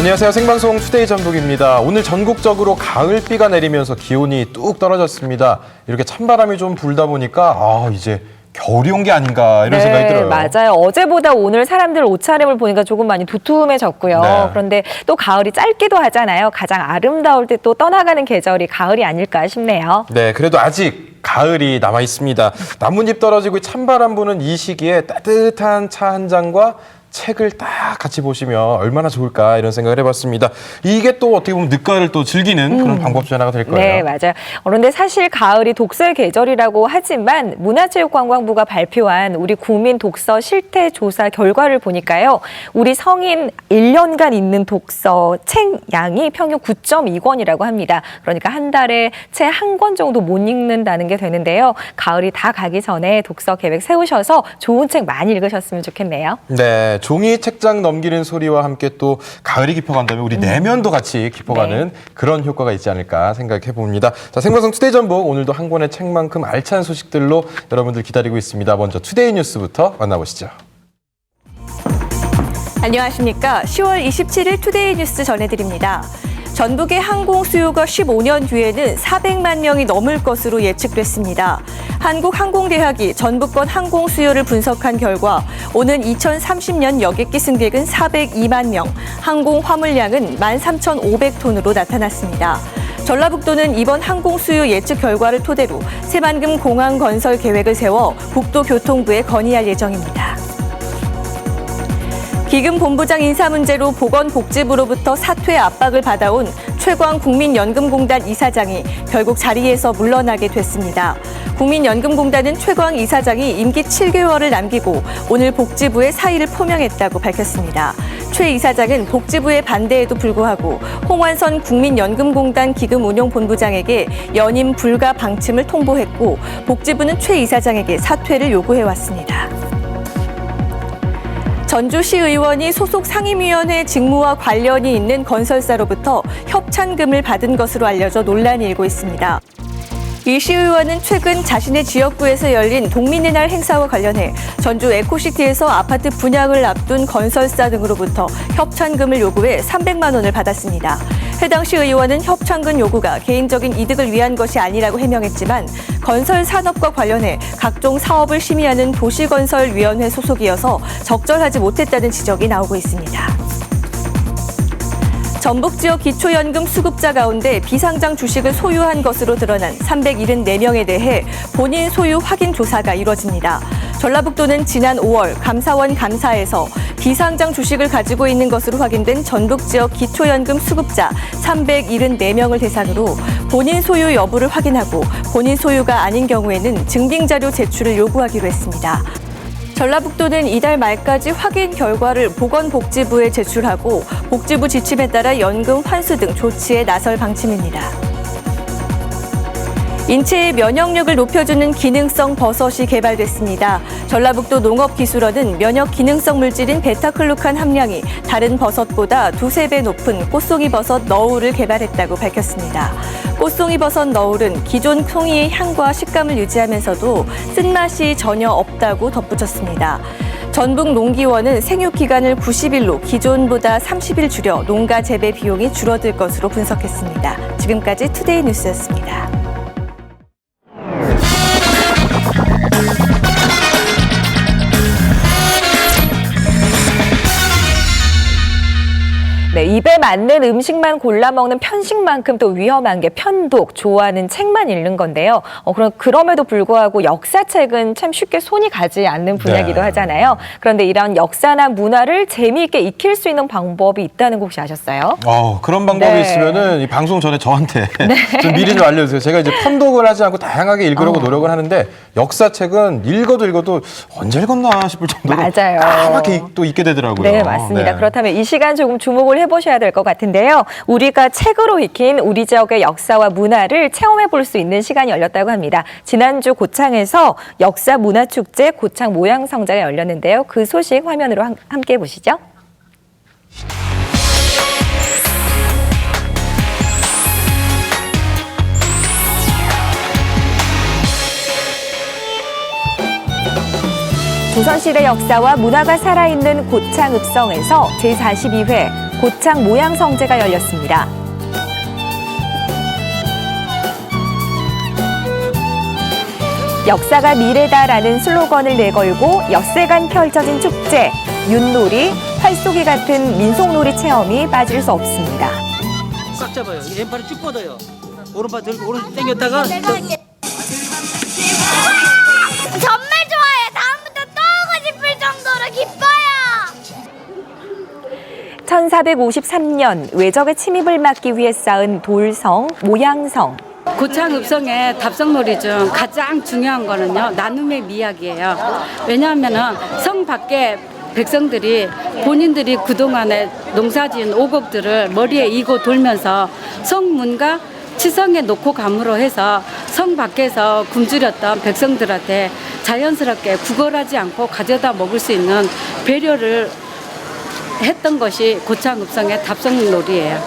안녕하세요. 생방송 투데이 전북입니다. 오늘 전국적으로 가을비가 내리면서 기온이 뚝 떨어졌습니다. 이렇게 찬바람이 좀 불다 보니까 이제 겨울이 온 게 아닌가 이런 생각이 들어요. 맞아요. 어제보다 오늘 사람들 옷차림을 보니까 조금 많이 두툼해졌고요. 네. 그런데 또 가을이 짧기도 하잖아요. 가장 아름다울 때 또 떠나가는 계절이 가을이 아닐까 싶네요. 네, 그래도 아직 가을이 남아 있습니다. 나뭇잎 떨어지고 찬바람 부는 이 시기에 따뜻한 차 한 잔과 책을 딱 같이 보시면 얼마나 좋을까 이런 생각을 해봤습니다. 이게 또 어떻게 보면 늦가을을 또 즐기는 그런 방법 중 하나가 될 거예요. 네, 맞아요. 그런데 사실 가을이 독서의 계절이라고 하지만 문화체육관광부가 발표한 우리 국민 독서 실태 조사 결과를 보니까요. 우리 성인 1년간 읽는 독서 책 양이 평균 9.2권이라고 합니다. 그러니까 한 달에 책 한 권 정도 못 읽는다는 게 되는데요. 가을이 다 가기 전에 독서 계획 세우셔서 좋은 책 많이 읽으셨으면 좋겠네요. 네, 종이 책장 넘기는 소리와 함께 또 가을이 깊어간다면 우리 내면도 같이 깊어가는 그런 효과가 있지 않을까 생각해 봅니다. 자, 생방송 투데이 전북 오늘도 한 권의 책만큼 알찬 소식들로 여러분들 기다리고 있습니다. 먼저 투데이 뉴스부터 만나보시죠. 안녕하십니까. 10월 27일 투데이 뉴스 전해드립니다. 전북의 항공 수요가 15년 뒤에는 400만 명이 넘을 것으로 예측됐습니다. 한국항공대학이 전북권 항공 수요를 분석한 결과 오는 2030년 여객기 승객은 402만 명, 항공 화물량은 13,500톤으로 나타났습니다. 전라북도는 이번 항공 수요 예측 결과를 토대로 새만금 공항 건설 계획을 세워 국토교통부에 건의할 예정입니다. 기금본부장 인사 문제로 보건복지부로부터 사퇴 압박을 받아온 최광 국민연금공단 이사장이 결국 자리에서 물러나게 됐습니다. 국민연금공단은 최광 이사장이 임기 7개월을 남기고 오늘 복지부에 사의를 표명했다고 밝혔습니다. 최 이사장은 복지부의 반대에도 불구하고 홍완선 국민연금공단 기금운용본부장에게 연임 불가 방침을 통보했고 복지부는 최 이사장에게 사퇴를 요구해왔습니다. 전주시의원이 소속 상임위원회 직무와 관련이 있는 건설사로부터 협찬금을 받은 것으로 알려져 논란이 일고 있습니다. 이 시의원은 최근 자신의 지역구에서 열린 동민의 날 행사와 관련해 전주 에코시티에서 아파트 분양을 앞둔 건설사 등으로부터 협찬금을 요구해 300만 원을 받았습니다. 해당 시의원은 협찬금 요구가 개인적인 이득을 위한 것이 아니라고 해명했지만 건설 산업과 관련해 각종 사업을 심의하는 도시건설위원회 소속이어서 적절하지 못했다는 지적이 나오고 있습니다. 전북 지역 기초연금 수급자 가운데 비상장 주식을 소유한 것으로 드러난 374명에 대해 본인 소유 확인 조사가 이뤄집니다. 전라북도는 지난 5월 감사원 감사에서 비상장 주식을 가지고 있는 것으로 확인된 전북 지역 기초연금 수급자 374명을 대상으로 본인 소유 여부를 확인하고 본인 소유가 아닌 경우에는 증빙자료 제출을 요구하기로 했습니다. 전라북도는 이달 말까지 확인 결과를 보건복지부에 제출하고 복지부 지침에 따라 연금 환수 등 조치에 나설 방침입니다. 인체의 면역력을 높여주는 기능성 버섯이 개발됐습니다. 전라북도 농업기술원은 면역 기능성 물질인 베타클루칸 함량이 다른 버섯보다 2~3배 높은 꽃송이 버섯 너울을 개발했다고 밝혔습니다. 꽃송이 버섯 너울은 기존 송이의 향과 식감을 유지하면서도 쓴맛이 전혀 없다고 덧붙였습니다. 전북농기원은 생육 기간을 90일로 기존보다 30일 줄여 농가 재배 비용이 줄어들 것으로 분석했습니다. 지금까지 투데이 뉴스였습니다. 네, 입에 맞는 음식만 골라 먹는 편식만큼 또 위험한 게 편독, 좋아하는 책만 읽는 건데요. 그럼에도 불구하고 역사책은 참 쉽게 손이 가지 않는 분야이기도 하잖아요. 그런데 이런 역사나 문화를 재미있게 익힐 수 있는 방법이 있다는 거 혹시 아셨어요? 그런 방법이 있으면은 이 방송 전에 저한테 좀 미리 좀 알려주세요. 제가 이제 편독을 하지 않고 다양하게 읽으려고 노력을 하는데 역사책은 읽어도 언제 읽었나 싶을 정도로 맞아요. 까맣게 또 읽게 되더라고요. 네, 맞습니다. 그렇다면 이 시간 조금 주목을 해보셔야 될 것 같은데요. 우리가 책으로 익힌 우리 지역의 역사와 문화를 체험해 볼 수 있는 시간이 열렸다고 합니다. 지난주 고창에서 역사 문화축제 고창 모양성장이 열렸는데요. 그 소식 화면으로 함께 보시죠. 조선시대 역사와 문화가 살아있는 고창 읍성에서 제42회 고창 모양성제가 열렸습니다. 역사가 미래다라는 슬로건을 내걸고 엿새간 펼쳐진 축제, 윷놀이, 활쏘기 같은 민속놀이 체험이 빠질 수 없습니다. 꽉 잡아요. 왼팔을 쭉 뻗어요. 오른팔 들고 오른쪽 당겼다가 정말 좋아요. 다음부터 또 오고 싶을 정도로 기뻐요. 1453년 외적의 침입을 막기 위해 쌓은 돌성, 모양성. 고창 읍성의 답성놀이 중 가장 중요한 거는요, 나눔의 미학이에요. 왜냐하면은 성 밖에 백성들이 본인들이 그동안에 농사지은 오곡들을 머리에 이고 돌면서 성문과 치성에 놓고 감으로 해서 성 밖에서 굶주렸던 백성들한테 자연스럽게 구걸하지 않고 가져다 먹을 수 있는 배려를 했던 것이 고창 읍성의 답성놀이예요.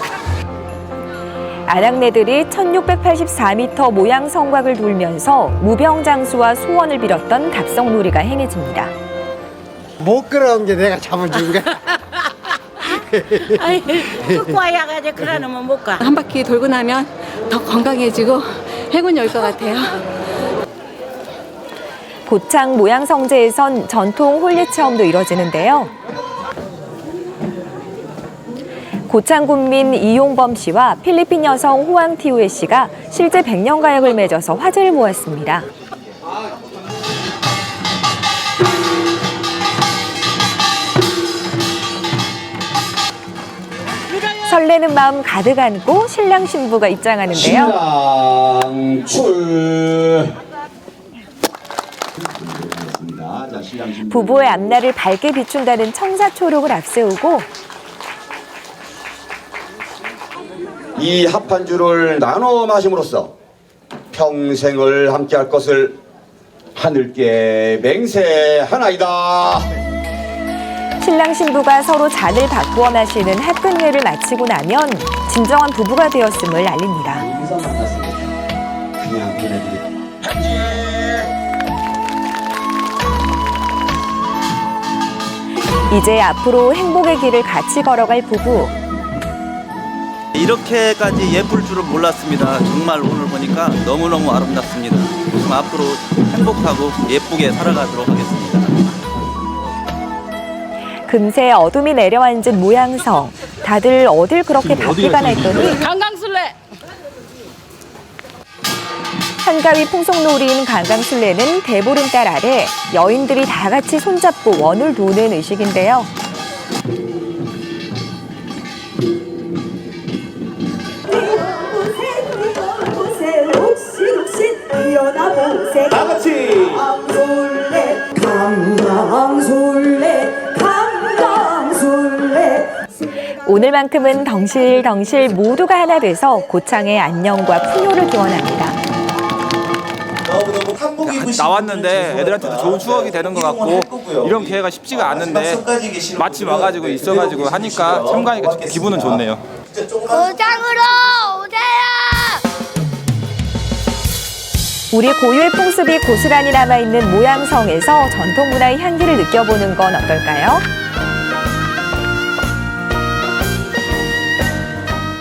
아낙네들이 1684m 모양 성곽을 돌면서 무병장수와 소원을 빌었던 답성놀이가 행해집니다. 못 끌어온 게 내가 잡아준 거야. 아니, 끄고 와야가지고 그러면 못 가. 한 바퀴 돌고 나면 더 건강해지고 행운이 올 것 같아요. 고창 모양성제에선 전통 홀리 체험도 이뤄지는데요. 고창 군민 이용범 씨와 필리핀 여성 호앙티우에 씨가 실제 백년 가약을 맺어서 화제를 모았습니다. 설레는 마음 가득 안고 신랑 신부가 입장하는데요. 신랑 출. 부부의 앞날을 밝게 비춘다는 청사초록을 앞세우고 이 합판주를 나눠 마심으로써 평생을 함께할 것을 하늘께 맹세하나이다. 신랑 신부가 서로 잔을 바꾸어 마시는 합근례를 마치고 나면 진정한 부부가 되었음을 알립니다. 인사 만났습니다. 그냥 보내드릴게요. 이제 앞으로 행복의 길을 같이 걸어갈 부부. 이렇게까지 예쁠 줄은 몰랐습니다. 정말 오늘 보니까 너무너무 아름답습니다. 그럼 앞으로 행복하고 예쁘게 살아가도록 하겠습니다. 금세 어둠이 내려앉은 모양성. 다들 어딜 그렇게 바쁘게 가나 했더니 강강술래! 한가위 풍속놀이인 강강술래는 대보름달 아래 여인들이 다 같이 손잡고 원을 도는 의식인데요. 다 같이 오늘만큼은 덩실덩실 모두가 하나 돼서 고창의 안녕과 풍요를 기원합니다. 나왔는데 애들한테도 좋은 추억이 되는 것 같고 이런 기회가 쉽지가 않은데 마침 와가지고 있어가지고 하니까 참가하니까 기분은 좋네요. 고장으로 오세요. 우리 고유의 풍습이 고스란히 남아있는 모양성에서 전통문화의 향기를 느껴보는 건 어떨까요?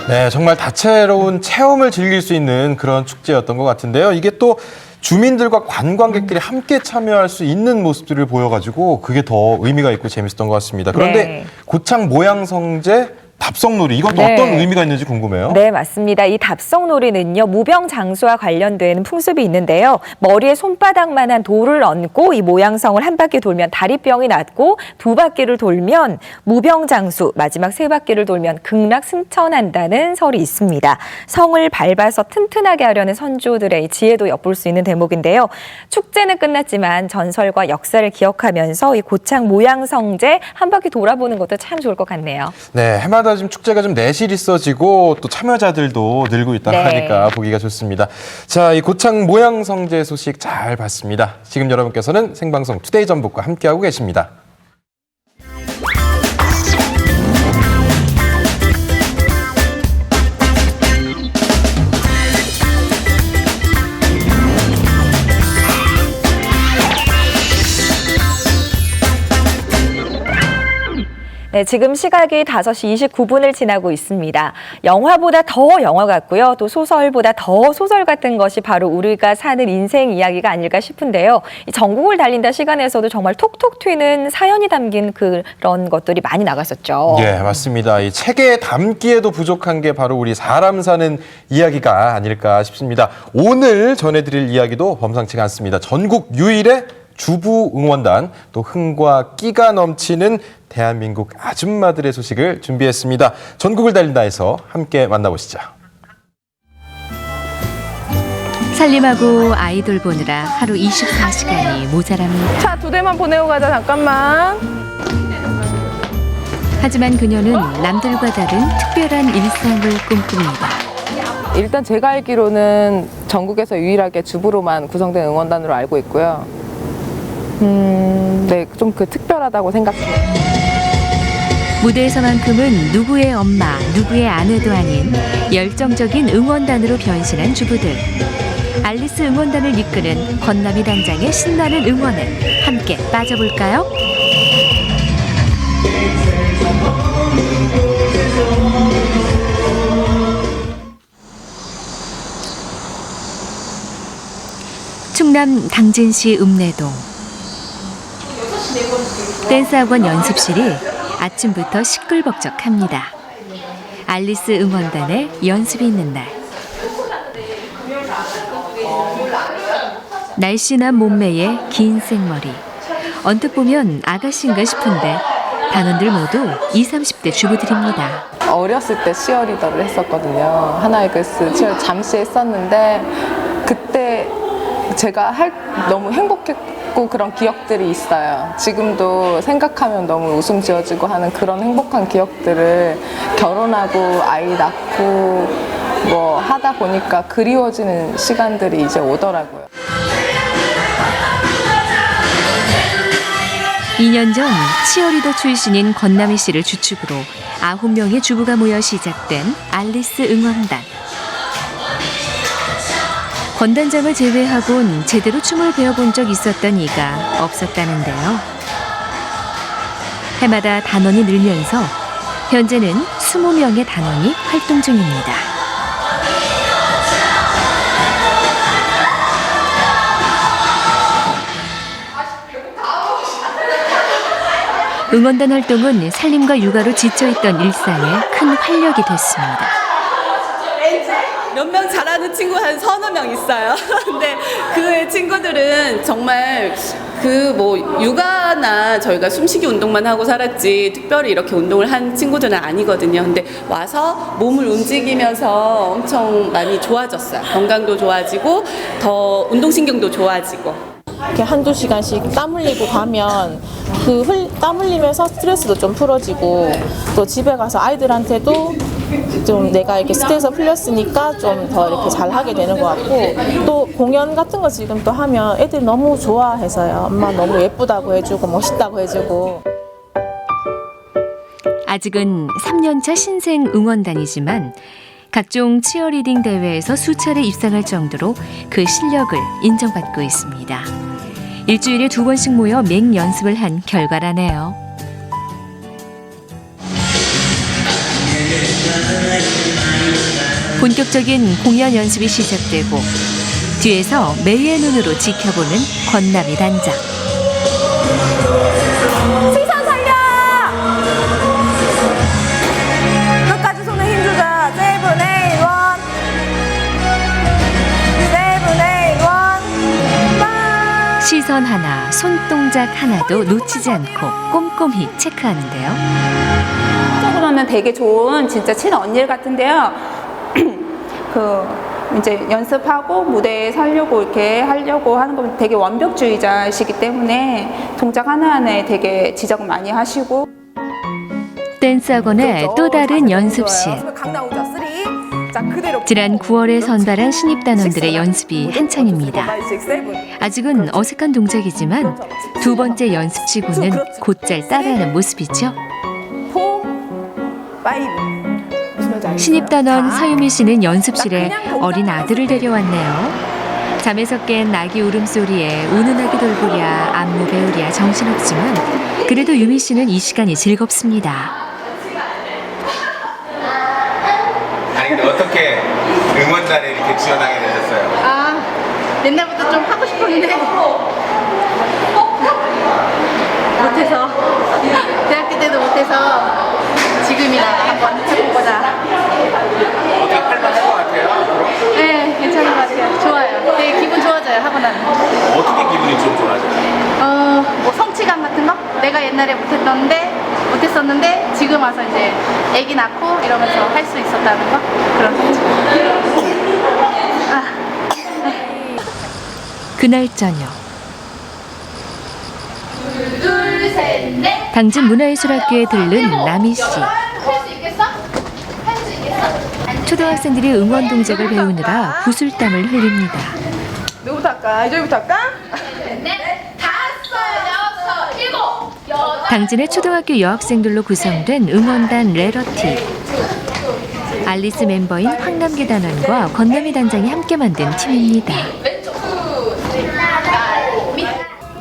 네, 정말 다채로운 체험을 즐길 수 있는 그런 축제였던 것 같은데요. 이게 또 주민들과 관광객들이 함께 참여할 수 있는 모습들을 보여가지고 그게 더 의미가 있고 재밌었던 것 같습니다. 그런데 네. 고창 모양성제 답성놀이 이것도 네. 어떤 의미가 있는지 궁금해요. 네, 맞습니다. 이 답성놀이는요, 무병장수와 관련된 풍습이 있는데요. 머리에 손바닥만한 돌을 얹고 이 모양성을 한 바퀴 돌면 다리병이 낫고 두 바퀴를 돌면 무병장수, 마지막 세 바퀴를 돌면 극락승천한다는 설이 있습니다. 성을 밟아서 튼튼하게 하려는 선조들의 지혜도 엿볼 수 있는 대목인데요. 축제는 끝났지만 전설과 역사를 기억하면서 이 고창 모양성제 한 바퀴 돌아보는 것도 참 좋을 것 같네요. 네, 해마다 지금 축제가 좀 내실 있어지고 또 참여자들도 늘고 있다고 네. 하니까 보기가 좋습니다. 자, 이 고창 모양성제 소식 잘 봤습니다. 지금 여러분께서는 생방송 투데이 전북과 함께하고 계십니다. 네, 지금 시각이 5시 29분을 지나고 있습니다. 영화보다 더 영화 같고요. 또 소설보다 더 소설 같은 것이 바로 우리가 사는 인생 이야기가 아닐까 싶은데요. 이 전국을 달린다 시간에서도 정말 톡톡 튀는 사연이 담긴 그런 것들이 많이 나갔었죠. 예, 맞습니다. 이 책에 담기에도 부족한 게 바로 우리 사람 사는 이야기가 아닐까 싶습니다. 오늘 전해드릴 이야기도 범상치가 않습니다. 전국 유일의 주부 응원단, 또 흥과 끼가 넘치는 대한민국 아줌마들의 소식을 준비했습니다. 전국을 달린다에서 함께 만나보시죠. 살림하고 아이돌 보느라 하루 24시간이 모자랍니다. 차 2대만 보내고 가자, 잠깐만. 하지만 그녀는 남들과 다른 특별한 일상을 꿈꿉니다. 일단 제가 알기로는 전국에서 유일하게 주부로만 구성된 응원단으로 알고 있고요. 네, 좀 특별하다고 생각해요. 무대에서만큼은 누구의 엄마, 누구의 아내도 아닌 열정적인 응원단으로 변신한 주부들. 알리스 응원단을 이끄는 권남희 단장의 신나는 응원에 함께 빠져볼까요? 충남 당진시 읍내동. 댄스학원 연습실이 아침부터 시끌벅적합니다. 알리스 응원단의 연습이 있는 날. 날씬한 몸매에 긴 생머리. 언뜻 보면 아가씨인가 싶은데 단원들 모두 20, 30대 주부들입니다. 어렸을 때 치어리더를 했었거든요. 하나이글스 치어 잠시 했었는데 그때 제가 너무 행복했고 그런 기억들이 있어요. 지금도 생각하면 너무 웃음 지어지고 하는 그런 행복한 기억들을 결혼하고 아이 낳고 뭐 하다 보니까 그리워지는 시간들이 이제 오더라고요. 2년 전 치어리더 출신인 권남희 씨를 주축으로 9명의 주부가 모여 시작된 알리스 응원단. 권 단장을 제외하곤 제대로 춤을 배워본 적 있었던 이가 없었다는데요. 해마다 단원이 늘면서 현재는 20명의 단원이 활동 중입니다. 응원단 활동은 살림과 육아로 지쳐있던 일상에 큰 활력이 됐습니다. 몇 명 잘하는 친구 한 3-4명 있어요. 근데 그 친구들은 정말 육아나 저희가 숨쉬기 운동만 하고 살았지 특별히 이렇게 운동을 한 친구들은 아니거든요. 근데 와서 몸을 움직이면서 엄청 많이 좋아졌어요. 건강도 좋아지고 더 운동신경도 좋아지고. 이렇게 1-2시간씩 땀 흘리고 가면 땀 흘리면서 스트레스도 좀 풀어지고 또 집에 가서 아이들한테도 좀 내가 이렇게 스트레스 풀렸으니까 좀 더 이렇게 잘 하게 되는 것 같고 또 공연 같은 거 지금 또 하면 애들이 너무 좋아해서요. 엄마 너무 예쁘다고 해주고 멋있다고 해주고. 아직은 3년차 신생 응원단이지만 각종 치어리딩 대회에서 수차례 입상할 정도로 그 실력을 인정받고 있습니다. 일주일에 2번씩 모여 맹연습을 한 결과라네요. 본격적인 공연 연습이 시작되고 뒤에서 매의 눈으로 지켜보는 권남희 단장. 시선 살려! 끝까지 손에 힘주자. 7, 8, 1. 시선 하나, 손동작 하나도 놓치지 않고 꼼꼼히 체크하는데요. 쪽으로는 되게 좋은 진짜 친언니 같은데요. 이제 연습하고 무대에 서려고 이렇게 하려고 하는 건 되게 완벽주의자이시기 때문에 동작 하나하나에 되게 지적을 많이 하시고. 댄스 학원의 또 다른 연습실. 지난 9월에 선발한 신입단원들의 연습이 한창입니다. 아직은 어색한 동작이지만 2번째 연습치고는 곧잘 따라하는 모습이죠. 4, 5. 신입단원 서유미 씨는 연습실에 어린 아들을 데려왔네요. 잠에서 깬 아기 울음소리에 우는 아기 돌보랴 안무 배우랴 정신없지만 그래도 유미 씨는 이 시간이 즐겁습니다. 아니 근데 어떻게 응원단에 이렇게 지원하게 되셨어요? 옛날부터 좀 하고 싶었는데 못해서 대학교 때도 못해서 지금이나 한번 해보고자. 어떻게 할만할 것 같아요? 앞으로? 네, 괜찮은 것 같아요. 좋아요. 되게 기분 좋아져요, 하고 나면. 어떻게 기분이 좀 좋아져요? 뭐 성취감 같은 거? 내가 옛날에 못했었는데 지금 와서 이제 아기 낳고 이러면서 할 수 있었다는 거? 그런 성취감. 그날 저녁 둘, 셋, 넷. 당진 문화예술학교에 들른 나미 씨. 할 수 있겠어? 할 수 있겠어? 초등학생들이 응원 동작을 배우느라 구슬땀을 흘립니다. 누구부터 할까? 이쪽부터 할까? 넷, 다섯, 여섯, 일곱, 여덟. 당진의 초등학교 여학생들로 구성된 응원단 레러티. 알리스 멤버인 황남기 단원과 권남희 단장이 함께 만든 팀입니다.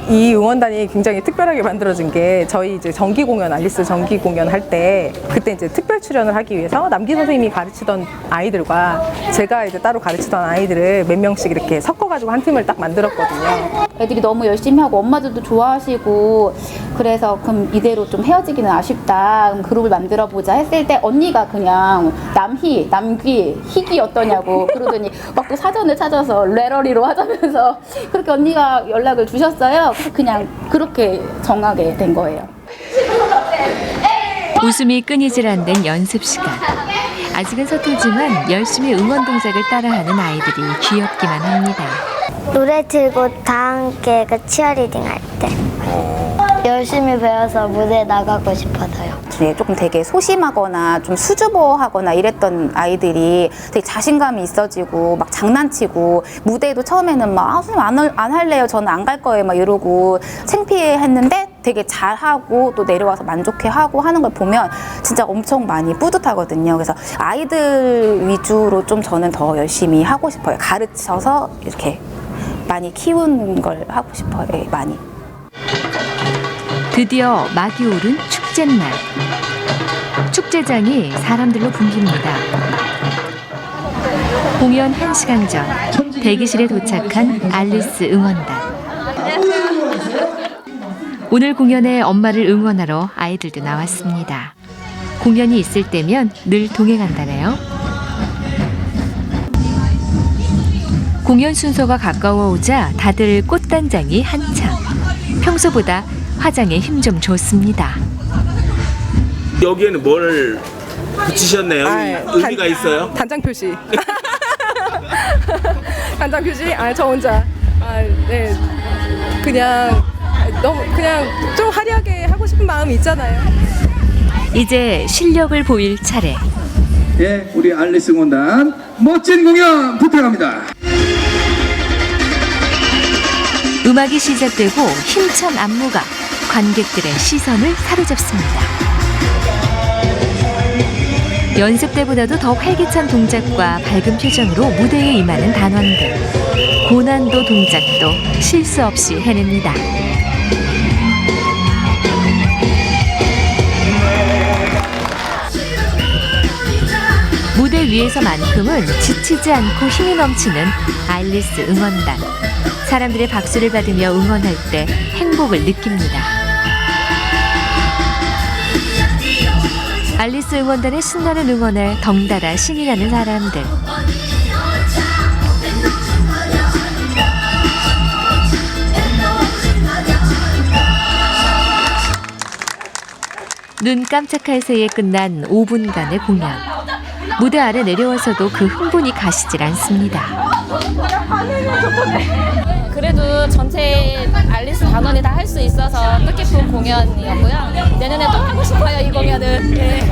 이 응원단이 굉장히 특별하게 만들어진 게 저희 이제 정기 공연, 알리스 정기 공연 할 때 그때 이제 특별 출연을 하기 위해서 남기 선생님이 가르치던 아이들과 제가 이제 따로 가르치던 아이들을 몇 명씩 이렇게 섞어가지고 한 팀을 딱 만들었거든요. 애들이 너무 열심히 하고 엄마들도 좋아하시고 그래서 그럼 이대로 좀 헤어지기는 아쉽다. 그럼 그룹을 만들어 보자 했을 때 언니가 그냥 남희, 남귀, 희귀 어떠냐고 그러더니 막 또 사전을 찾아서 레러리로 하자면서 그렇게 언니가 연락을 주셨어요. 그래서 그냥 그렇게 정하게 된 거예요. 웃음이 끊이질 않는 연습 시간. 아직은 서툴지만 열심히 응원 동작을 따라하는 아이들이 귀엽기만 합니다. 노래 틀고 다 함께 그 치어리딩 할 때. 열심히 배워서 무대에 나가고 싶어서요. 조금 되게 소심하거나 좀 수줍어하거나 이랬던 아이들이 되게 자신감이 있어지고 막 장난치고 무대에도 처음에는 막 선생님 안 할래요, 저는 안 갈 거예요 막 이러고 창피해했는데 되게 잘하고 또 내려와서 만족해하고 하는 걸 보면 진짜 엄청 많이 뿌듯하거든요. 그래서 아이들 위주로 좀 저는 더 열심히 하고 싶어요. 가르쳐서 이렇게 많이 키우는 걸 하고 싶어요. 많이. 드디어 막이 오른 축제날. 축제장이 사람들로 붐빕니다. 공연 1시간 전 대기실에 도착한 알리스 응원단. 오늘 공연에 엄마를 응원하러 아이들도 나왔습니다. 공연이 있을 때면 늘 동행한다네요. 공연 순서가 가까워 오자 다들 꽃단장이 한창. 평소보다 화장에 힘 좀 줬습니다. 여기에는 뭘 붙이셨네요? 의미가 있어요? 단장 표시. 단장 표시? 저 혼자. 네. 그냥 좀 화려하게 하고 싶은 마음이 있잖아요. 이제 실력을 보일 차례. 예, 우리 알리스 응원단 멋진 공연 부탁합니다. 음악이 시작되고 힘찬 안무가 관객들의 시선을 사로잡습니다. 연습 때보다도 더 활기찬 동작과 밝은 표정으로 무대에 임하는 단원들. 고난도 동작도 실수 없이 해냅니다. 무대 위에서만큼은 지치지 않고 힘이 넘치는 알리스 응원단. 사람들의 박수를 받으며 응원할 때 행복을 느낍니다. 알리스 응원단의 신나는 응원에 덩달아 신이 나는 사람들. 눈 깜짝할 새에 끝난 5분간의 공연. 무대 아래 내려와서도 그 흥분이 가시질 않습니다. 그래도 전체 알리스 단원이 다 할 수 있어서 뜻깊은 공연이었고요. 내년에 또 하고 싶어요, 이 공연은. 네.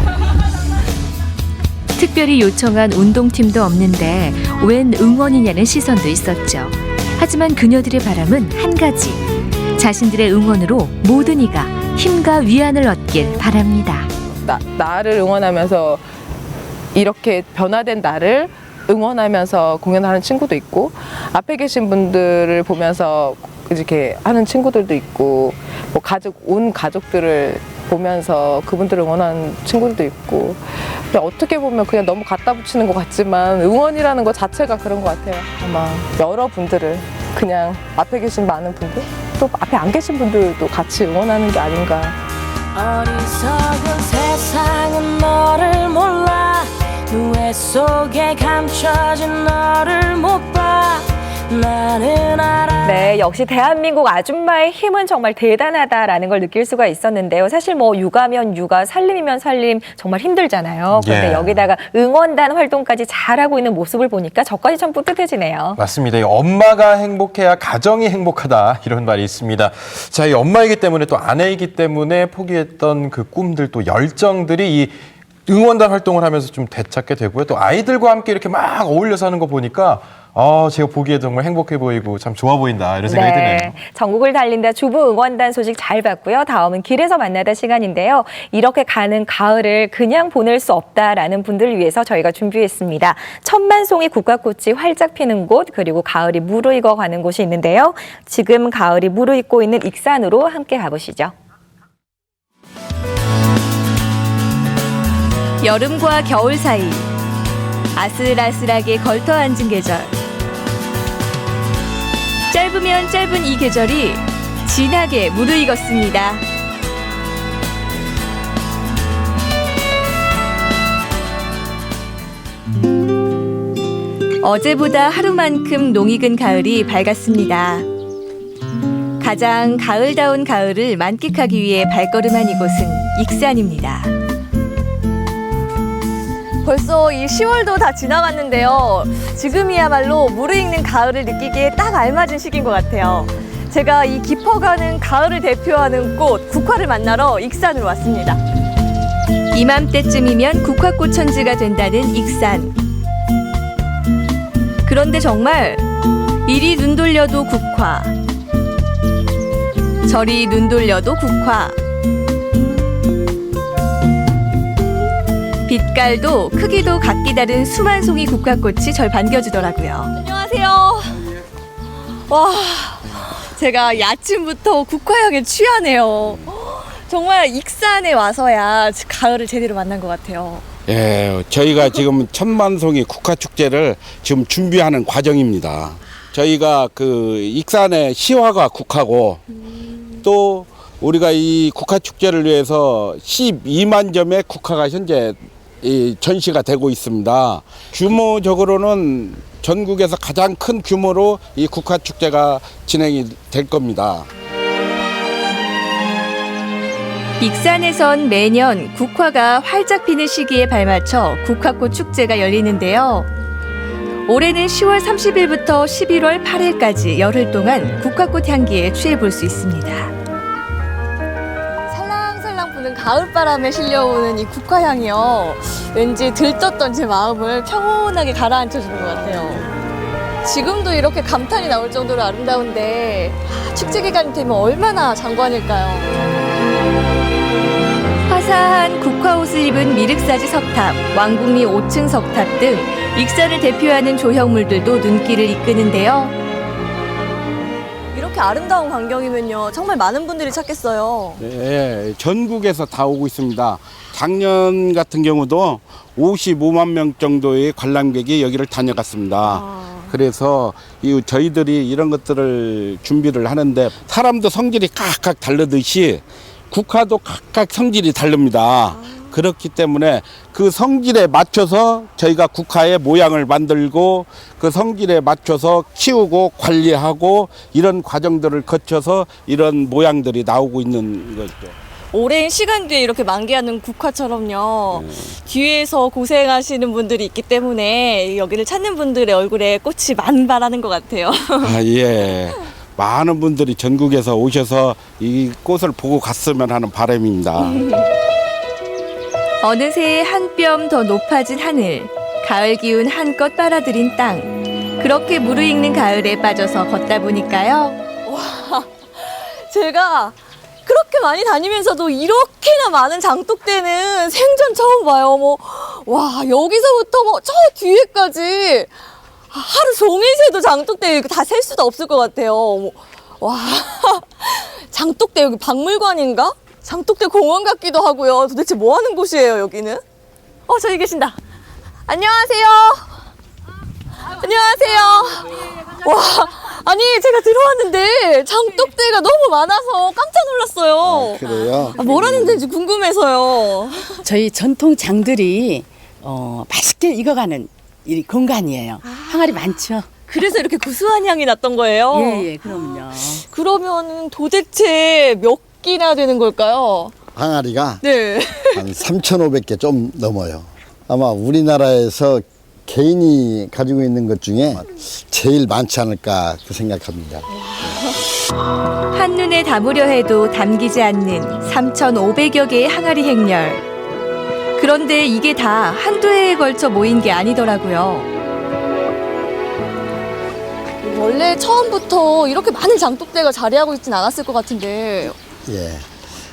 특별히 요청한 운동팀도 없는데 웬 응원이냐는 시선도 있었죠. 하지만 그녀들의 바람은 한 가지. 자신들의 응원으로 모든 이가 힘과 위안을 얻길 바랍니다. 나를 응원하면서 이렇게 변화된 나를 응원하면서 공연하는 친구도 있고 앞에 계신 분들을 보면서 이렇게 하는 친구들도 있고 뭐 온 가족들을 보면서 그분들을 응원하는 친구들도 있고 근데 어떻게 보면 그냥 너무 갖다 붙이는 것 같지만 응원이라는 것 자체가 그런 것 같아요. 아마 여러분들을 그냥 앞에 계신 많은 분들 또 앞에 안 계신 분들도 같이 응원하는 게 아닌가. 어리석은 세상은 너를 몰라 누에 속에 감춰진 너를 못 봐 나는 알아. 네, 역시 대한민국 아줌마의 힘은 정말 대단하다라는 걸 느낄 수가 있었는데요. 사실 뭐 육아면 육아, 살림이면 살림 정말 힘들잖아요. 그런데 예. 여기다가 응원단 활동까지 잘하고 있는 모습을 보니까 저까지 참 뿌듯해지네요. 맞습니다. 이 엄마가 행복해야 가정이 행복하다 이런 말이 있습니다. 자, 이 엄마이기 때문에 또 아내이기 때문에 포기했던 그 꿈들 또 열정들이 이 응원단 활동을 하면서 좀 되찾게 되고요. 또 아이들과 함께 이렇게 막 어울려서 하는 거 보니까 제가 보기에도 정말 행복해 보이고 참 좋아 보인다 이런 생각이 드네요. 전국을 달린다 주부 응원단 소식 잘 봤고요. 다음은 길에서 만나다 시간인데요. 이렇게 가는 가을을 그냥 보낼 수 없다라는 분들을 위해서 저희가 준비했습니다. 천만송이 국화꽃이 활짝 피는 곳 그리고 가을이 무르익어 가는 곳이 있는데요. 지금 가을이 무르익고 있는 익산으로 함께 가보시죠. 여름과 겨울 사이 아슬아슬하게 걸터 앉은 계절. 짧으면 짧은 이 계절이 진하게 무르익었습니다. 어제보다 하루만큼 농익은 가을이 밝았습니다. 가장 가을다운 가을을 만끽하기 위해 발걸음한 이곳은 익산입니다. 벌써 이 10월도 다 지나갔는데요. 지금이야말로 무르익는 가을을 느끼기에 딱 알맞은 시기인 것 같아요. 제가 이 깊어가는 가을을 대표하는 꽃, 국화를 만나러 익산으로 왔습니다. 이맘때쯤이면 국화꽃 천지가 된다는 익산. 그런데 정말 이리 눈 돌려도 국화, 저리 눈 돌려도 국화. 빛깔도 크기도 각기 다른 수만 송이 국화꽃이 절 반겨주더라고요. 안녕하세요. 와, 제가 이 아침부터 국화향에 취하네요. 정말 익산에 와서야 가을을 제대로 만난 것 같아요. 예, 저희가 지금 천만송이 국화축제를 지금 준비하는 과정입니다. 저희가 그 익산의 시화가 국화고 또 우리가 이 국화축제를 위해서 12만 점의 국화가 현재 전시가 되고 있습니다. 규모적으로는 전국에서 가장 큰 규모로 이 국화축제가 진행이 될 겁니다. 익산에선 매년 국화가 활짝 피는 시기에 발맞춰 국화꽃 축제가 열리는데요. 올해는 10월 30일부터 11월 8일까지 열흘 동안 국화꽃 향기에 취해볼 수 있습니다. 살랑살랑 부는 가을바람에 실려오는 이 국화향이요. 왠지 들떴던 제 마음을 평온하게 가라앉혀주는 것 같아요. 지금도 이렇게 감탄이 나올 정도로 아름다운데 축제 기간이 되면 얼마나 장관일까요? 화사한 국화옷을 입은 미륵사지 석탑, 왕궁리 5층 석탑 등 익산을 대표하는 조형물들도 눈길을 이끄는데요. 이렇게 아름다운 광경이면요. 정말 많은 분들이 찾겠어요. 네, 전국에서 다 오고 있습니다. 작년 같은 경우도 55만 명 정도의 관람객이 여기를 다녀갔습니다. 그래서 저희들이 이런 것들을 준비를 하는데 사람도 성질이 각각 다르듯이 국화도 각각 성질이 다릅니다. 그렇기 때문에 그 성질에 맞춰서 저희가 국화의 모양을 만들고 그 성질에 맞춰서 키우고 관리하고 이런 과정들을 거쳐서 이런 모양들이 나오고 있는 거죠. 오랜 시간 뒤에 이렇게 만개하는 국화처럼요. 뒤에서 고생하시는 분들이 있기 때문에 여기를 찾는 분들의 얼굴에 꽃이 만발하는 것 같아요. 아, 예. 많은 분들이 전국에서 오셔서 이 꽃을 보고 갔으면 하는 바람입니다. 어느새 한 뼘 더 높아진 하늘, 가을 기운 한껏 빨아들인 땅. 그렇게 무르익는 가을에 빠져서 걷다 보니까요. 와, 제가 그렇게 많이 다니면서도 이렇게나 많은 장독대는 생전 처음 봐요. 와, 여기서부터 뭐 저 뒤에까지 하루 종일 새도 장독대 이거 다 셀 수도 없을 것 같아요. 와, 장독대 여기 박물관인가? 장독대 공원 같기도 하고요. 도대체 뭐 하는 곳이에요, 여기는? 저기 계신다. 안녕하세요. 안녕하세요. 와, 아니 제가 들어왔는데 장독대가 너무 많아서 깜짝 놀랐어요. 그래요? 뭘 하는 데인지 궁금해서요. 저희 전통 장들이 맛있게 익어가는 이 공간이에요. 항아리 많죠? 그래서 이렇게 구수한 향이 났던 거예요? 예, 그럼요. 그러면 도대체 몇 끼나 되는 걸까요? 항아리가 네. 한 3,500개 좀 넘어요. 아마 우리나라에서 개인이 가지고 있는 것 중에 제일 많지 않을까 그 생각합니다. 한눈에 담으려 해도 담기지 않는 3,500여 개의 항아리 행렬. 그런데 이게 다 한두 해에 걸쳐 모인 게 아니더라고요. 원래 처음부터 이렇게 많은 장독대가 자리하고 있진 않았을 것 같은데. 예,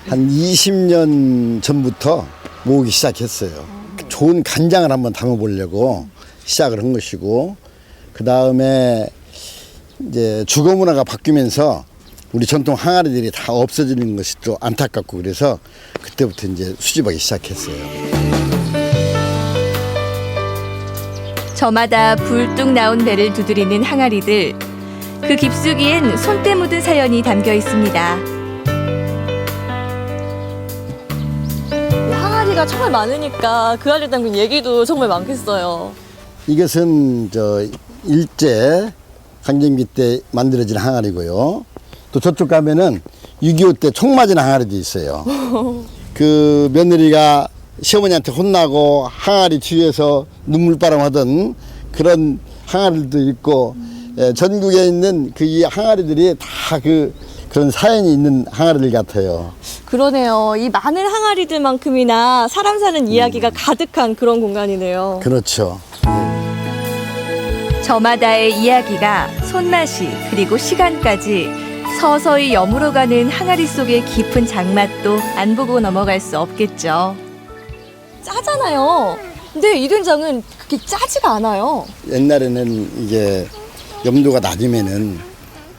한 20년 전부터 모으기 시작했어요. 좋은 간장을 한번 담아보려고 시작을 한 것이고, 그 다음에 이제 주거 문화가 바뀌면서 우리 전통 항아리들이 다 없어지는 것이 또 안타깝고, 그래서 그때부터 이제 수집하기 시작했어요. 저마다 불뚝 나온 배를 두드리는 항아리들. 그 깊숙이엔 손때 묻은 사연이 담겨 있습니다. 항아리가 정말 많으니까 그 안에 담긴 얘기도 정말 많겠어요. 이것은 일제 강점기 때 만들어진 항아리고요. 또 저쪽 가면은 6.25 때 총 맞은 항아리도 있어요. 그 며느리가 시어머니한테 혼나고 항아리 뒤에서 눈물바람 하던 그런 항아리들도 있고, 전국에 있는 그 이 항아리들이 다 그런 사연이 있는 항아리들 같아요. 그러네요. 이 많은 항아리들만큼이나 사람 사는 이야기가 가득한 그런 공간이네요. 그렇죠. 저마다의 이야기가 손맛이 그리고 시간까지 서서히 여물어가는 항아리 속의 깊은 장맛도 안 보고 넘어갈 수 없겠죠. 짜잖아요. 근데 이 된장은 그렇게 짜지가 않아요. 옛날에는 이게 염도가 낮으면은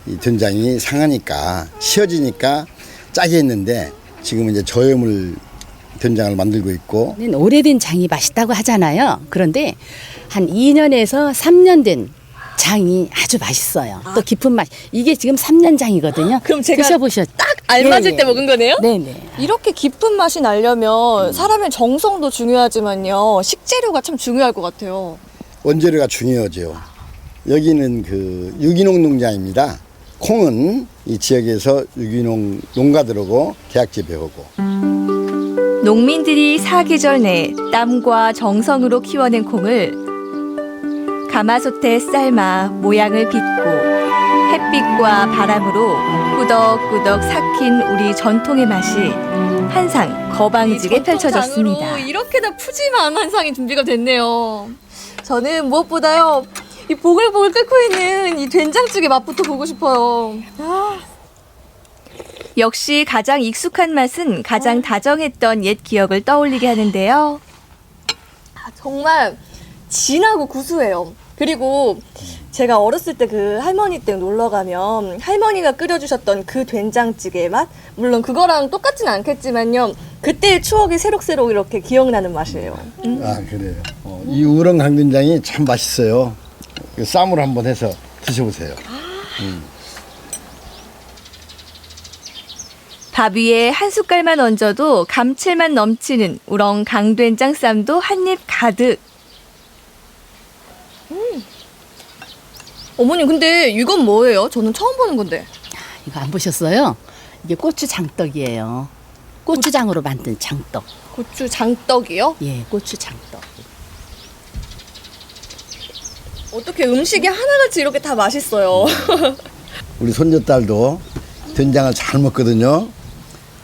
이 된장이 상하니까 쉬어지니까 짜게 했는데, 지금은 이제 저염을 된장을 만들고 있고. 오래된 장이 맛있다고 하잖아요. 그런데 한 2년에서 3년 된 장이 아주 맛있어요. 또 깊은 맛. 이게 지금 3년 장이거든요. 그럼 제가 드셔보셨죠? 딱 알맞을 네, 때 먹은 거네요? 네네. 이렇게 깊은 맛이 나려면 사람의 정성도 중요하지만요, 식재료가 참 중요할 것 같아요. 원재료가 중요하죠. 여기는 그 유기농 농장입니다. 콩은 이 지역에서 유기농 농가들하고 계약 재배하고. 농민들이 사계절 내 땀과 정성으로 키워낸 콩을 가마솥에 삶아 모양을 빚고 햇빛과 바람으로 꾸덕꾸덕 삭힌 우리 전통의 맛이 한상 거방지게 펼쳐졌습니다. 장으로 이렇게나 푸짐한 한상이 준비가 됐네요. 저는 무엇보다요, 이 보글보글 끓고 있는 이 된장찌개 맛부터 보고 싶어요. 역시 가장 익숙한 맛은 가장 다정했던 옛 기억을 떠올리게 하는데요. 정말 진하고 구수해요. 그리고 제가 어렸을 때 그 할머니 댁 놀러 가면 할머니가 끓여주셨던 그 된장찌개 맛? 물론 그거랑 똑같진 않겠지만요, 그때의 추억이 새록새록 이렇게 기억나는 맛이에요. 아, 그래요. 이 우렁 강된장이 참 맛있어요. 쌈으로 한번 해서 드셔보세요. 밥 위에 한 숟갈만 얹어도 감칠맛 넘치는 우렁 강된장 쌈도 한입 가득. 어머님, 근데 이건 뭐예요? 저는 처음 보는 건데. 이거 안 보셨어요? 이게 고추 장떡이에요. 고추장으로 만든 장떡. 고추 장떡이요? 예, 고추 장떡. 어떻게 음식이 하나같이 이렇게 다 맛있어요. 우리 손녀딸도 된장을 잘 먹거든요.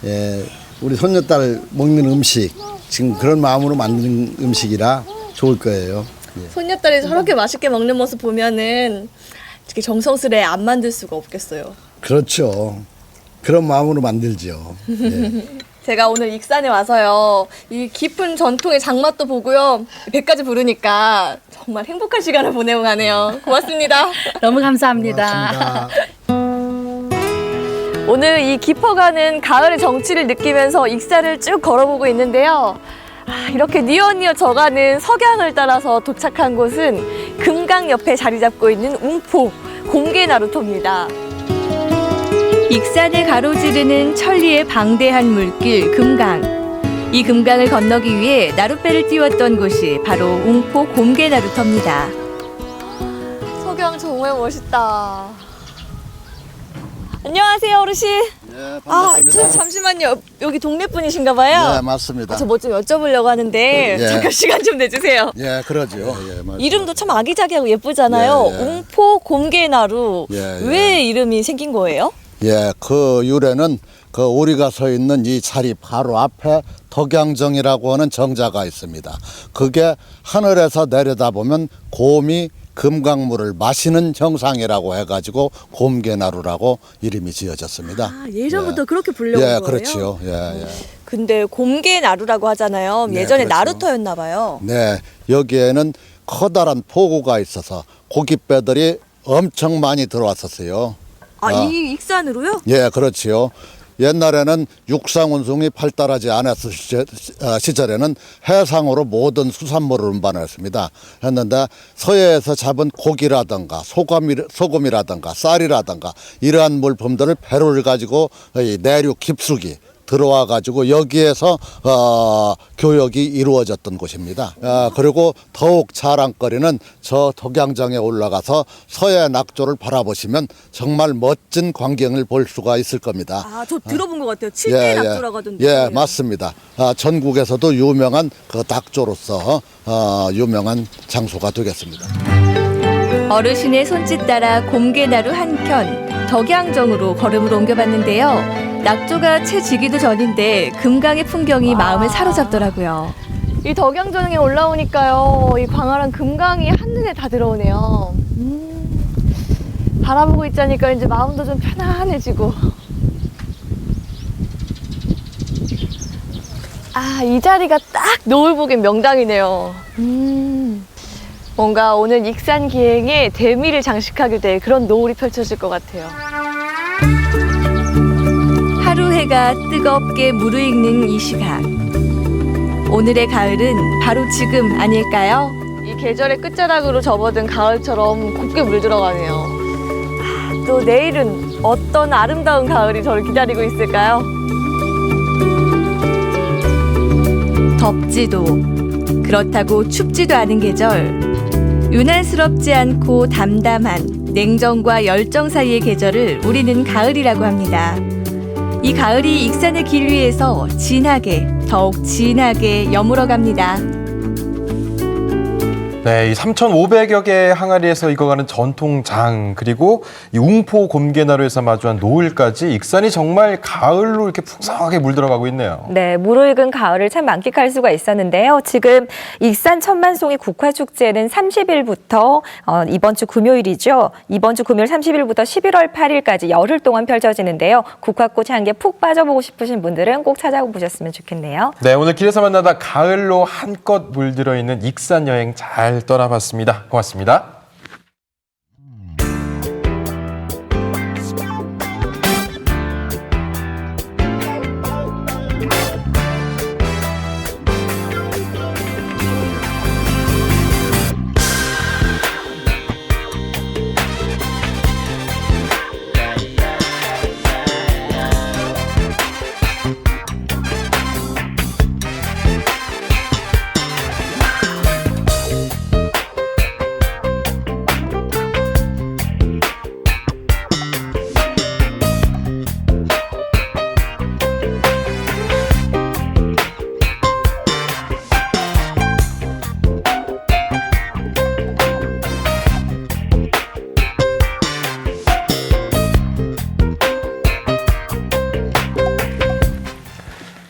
예, 우리 손녀딸 먹는 음식, 지금 그런 마음으로 만드는 음식이라 좋을 거예요. 예. 손녀딸이 저렇게 맛있게 먹는 모습 보면은 이렇게 정성스레 안 만들 수가 없겠어요. 그렇죠. 그런 마음으로 만들죠. 예. 제가 오늘 익산에 와서요. 이 깊은 전통의 장맛도 보고요. 배까지 부르니까 정말 행복한 시간을 보내고 가네요. 고맙습니다. 너무 감사합니다. 오늘 이 깊어가는 가을의 정취를 느끼면서 익산을 쭉 걸어보고 있는데요. 이렇게 뉘엿뉘엿 져가는 석양을 따라서 도착한 곳은 금강 옆에 자리 잡고 있는 웅포 곰개나루터입니다. 익산을 가로지르는 천리의 방대한 물길 금강. 이 금강을 건너기 위해 나룻배를 띄웠던 곳이 바로 웅포 곰개나루터입니다. 석양 정말 멋있다. 안녕하세요, 어르신. 네, 반갑습니다. 잠시만요. 여기 동네 분이신가 봐요. 네, 맞습니다. 저 뭐 좀 여쭤보려고 하는데 예. 잠깐 시간 좀 내주세요. 예, 그러죠. 예, 맞습니다. 이름도 참 아기자기하고 예쁘잖아요. 예, 예. 웅포 곰개나루. 예, 예. 왜 이름이 생긴 거예요? 예, 그 유래는 그 우리가 서 있는 이 자리 바로 앞에 덕양정이라고 하는 정자가 있습니다. 그게 하늘에서 내려다보면 곰이 금강물을 마시는 형상이라고 해가지고 곰개나루라고 이름이 지어졌습니다. 예전부터 그렇게 부르려고 예, 한 거예요? 그렇지요. 예, 예. 근데 곰개나루라고 하잖아요. 네, 예전에 그렇죠. 나루터였나 봐요. 네, 여기에는 커다란 포구가 있어서 고깃배들이 엄청 많이 들어왔었어요. 이 익산으로요? 예, 그렇지요. 옛날에는 육상 운송이 발달하지 않았을 시절에는 해상으로 모든 수산물을 운반했습니다. 했는데 서해에서 잡은 고기라든가 소금이라든가 쌀이라든가 이러한 물품들을 배를 가지고 이 내륙 깊숙이 들어와 가지고 여기에서 교역이 이루어졌던 곳입니다. 그리고 더욱 자랑거리는 저 덕양정에 올라가서 서해 낙조를 바라보시면 정말 멋진 광경을 볼 수가 있을 겁니다. 저 들어본 것 같아요. 7대 낙조라고 하던데. 예, 맞습니다. 전국에서도 유명한 그 낙조로서 유명한 장소가 되겠습니다. 어르신의 손짓 따라 곰개나루 한켠 덕양정으로 걸음을 옮겨봤는데요. 낙조가 채 지기도 전인데 금강의 풍경이 마음을 사로잡더라고요. 이 덕양정에 올라오니까요. 이 광활한 금강이 한눈에 다 들어오네요. 바라보고 있자니까 이제 마음도 좀 편안해지고. 이 자리가 딱 노을 보기엔 명당이네요. 뭔가 오늘 익산 기행에 대미를 장식하게 될 그런 노을이 펼쳐질 것 같아요. 하루 해가 뜨겁게 무르익는 이 시각. 오늘의 가을은 바로 지금 아닐까요? 이 계절의 끝자락으로 접어든 가을처럼 곱게 물들어가네요. 또 내일은 어떤 아름다운 가을이 저를 기다리고 있을까요? 덥지도 그렇다고 춥지도 않은 계절. 유난스럽지 않고 담담한 냉정과 열정 사이의 계절을 우리는 가을이라고 합니다. 이 가을이 익산의 길 위에서 진하게, 더욱 진하게 여물어 갑니다. 네, 이 3,500여 개의 항아리에서 익어가는 전통장, 그리고 이 웅포 곰개나루에서 마주한 노을까지 익산이 정말 가을로 이렇게 풍성하게 물들어가고 있네요. 네, 무르익은 가을을 참 만끽할 수가 있었는데요. 지금 익산 천만송이 국화축제는 30일부터 이번 주 금요일이죠. 이번 주 금요일 30일부터 11월 8일까지 열흘 동안 펼쳐지는데요. 국화꽃 향기에 푹 빠져보고 싶으신 분들은 꼭 찾아보셨으면 좋겠네요. 네, 오늘 길에서 만나다 가을로 한껏 물들어 있는 익산 여행 잘 떠나봤습니다. 고맙습니다.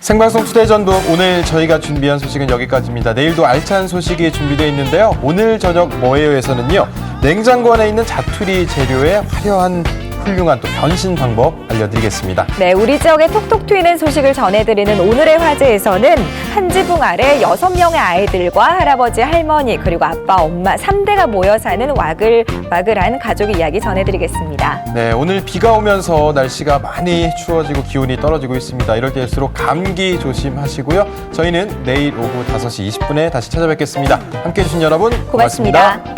생방송 투데이 전북, 오늘 저희가 준비한 소식은 여기까지입니다. 내일도 알찬 소식이 준비되어 있는데요. 오늘 저녁 뭐예요에서는요, 냉장고 안에 있는 자투리 재료의 화려한 훌륭한 또 변신 방법 알려드리겠습니다. 네, 우리 지역의 톡톡 튀는 소식을 전해드리는 오늘의 화제에서는 한 지붕 아래 6명의 아이들과 할아버지, 할머니, 그리고 아빠, 엄마 3대가 모여 사는 와글와글한 가족의 이야기 전해드리겠습니다. 네, 오늘 비가 오면서 날씨가 많이 추워지고 기온이 떨어지고 있습니다. 이럴 때일수록 감기 조심하시고요. 저희는 내일 오후 5시 20분에 다시 찾아뵙겠습니다. 함께해 주신 여러분 고맙습니다.